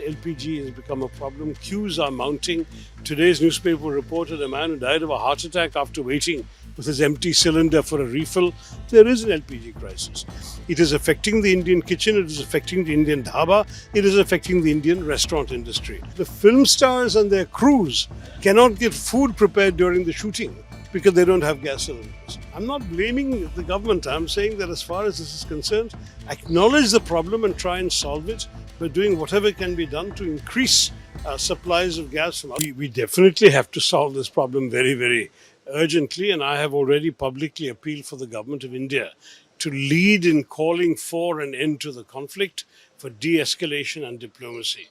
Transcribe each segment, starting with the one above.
LPG has become a problem. Queues are mounting. Today's newspaper reported a man who died of a heart attack after waiting with his empty cylinder for a refill. There is an LPG crisis. It is affecting the Indian kitchen, it is affecting the Indian dhaba, it is affecting the Indian restaurant industry. The film stars and their crews cannot get food prepared during the shooting because they don't have gas cylinders. I'm not blaming the government. I'm saying that as far as this is concerned, acknowledge the problem and try and solve it by doing whatever can be done to increase supplies of gas. We definitely have to solve this problem very, very urgently, and I have already publicly appealed for the government of India to lead in calling for an end to the conflict, for de-escalation and diplomacy.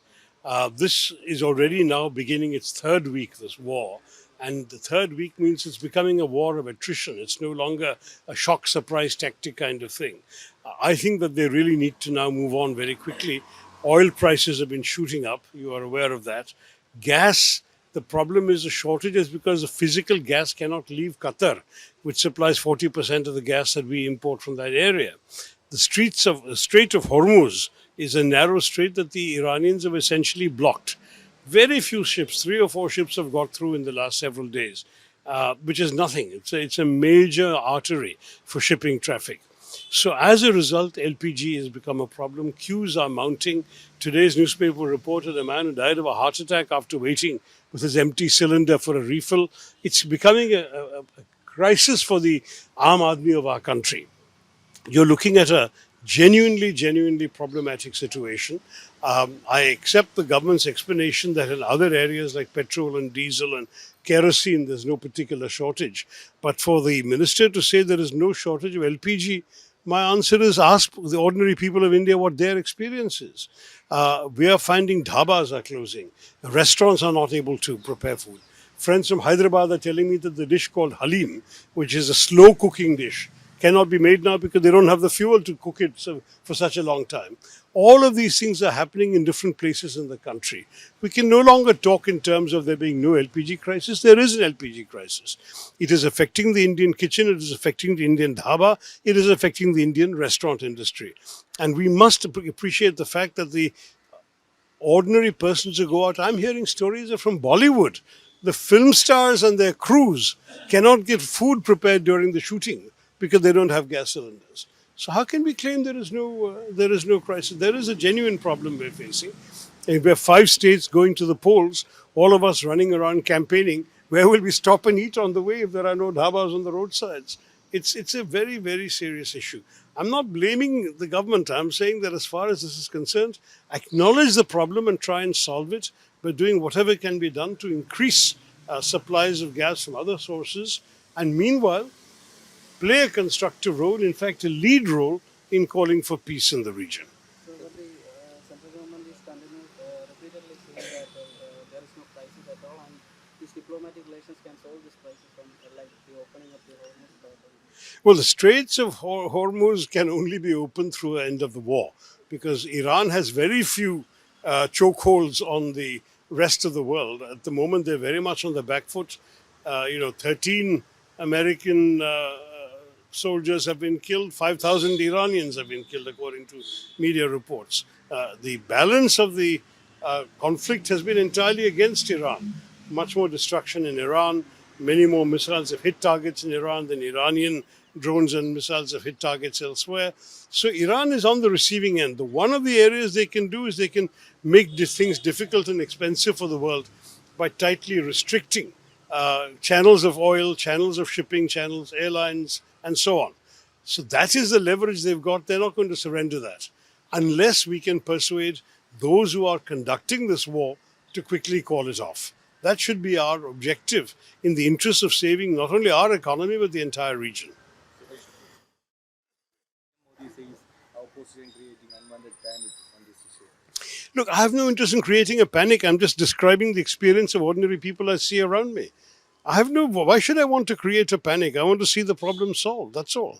This is already now beginning its third week, this war. And the third week means it's becoming a war of attrition. It's no longer a shock surprise tactic kind of thing. I think that they really need to now move on very quickly. Oil prices have been shooting up. You are aware of that. Gas, the problem is the shortages because the physical gas cannot leave Qatar, which supplies 40% of the gas that we import from that area. The Strait of Hormuz is a narrow strait that the Iranians have essentially blocked. Very few ships, 3 or 4 ships have got through in the last several days, which is nothing. It's a major artery for shipping traffic. So as a result, LPG has become a problem. Queues are mounting. Today's newspaper reported a man who died of a heart attack after waiting with his empty cylinder for a refill. It's becoming a crisis for the Aam Aadmi of our country. You're looking at a genuinely problematic situation. I accept the government's explanation that in other areas like petrol and diesel and kerosene, there's no particular shortage. But for the minister to say there is no shortage of LPG, my answer is ask the ordinary people of India what their experience is. We are finding dhabas are closing. Restaurants are not able to prepare food. Friends from Hyderabad are telling me that the dish called halim, which is a slow cooking dish, cannot be made now because they don't have the fuel to cook it for such a long time. All of these things are happening in different places in the country. We can no longer talk in terms of there being no LPG crisis. There is an LPG crisis. It is affecting the Indian kitchen, it is affecting the Indian dhaba, it is affecting the Indian restaurant industry. And we must appreciate the fact that the ordinary persons who go out, I'm hearing stories from Bollywood. The film stars and their crews cannot get food prepared during the shooting because they don't have gas cylinders. So how can we claim there is no crisis? There is a genuine problem we're facing. And we have 5 states going to the polls, all of us running around campaigning. Where will we stop and eat on the way if there are no dhabas on the roadsides? It's a very, very serious issue. I'm not blaming the government. I'm saying that as far as this is concerned, acknowledge the problem and try and solve it by doing whatever can be done to increase supplies of gas from other sources. And meanwhile, play a constructive role, in fact, a lead role in calling for peace in the region. So the central government is repeatedly saying that there is no crisis at all, and these diplomatic relations can solve this crisis from like the opening of the Hormuz. Well, the Straits of Hormuz can only be opened through the end of the war because Iran has very few chokeholds on the rest of the world. At the moment, they're very much on the back foot. 13 American soldiers have been killed, 5,000 Iranians have been killed, according to media reports. The balance of the conflict has been entirely against Iran. Much more destruction in Iran, many more missiles have hit targets in Iran than Iranian drones and missiles have hit targets elsewhere. So Iran is on the receiving end. One of the areas they can do is they can make things difficult and expensive for the world by tightly restricting channels of oil, channels of shipping, channels, airlines, and so on. So that is the leverage they've got. They're not going to surrender that unless we can persuade those who are conducting this war to quickly call it off. That should be our objective in the interest of saving not only our economy but the entire region. Modi says opposition creating unwanted panic on this issue. Look, I have no interest in creating a panic. I'm just describing the experience of ordinary people I see around me. Why should I want to create a panic? I want to see the problem solved. That's all.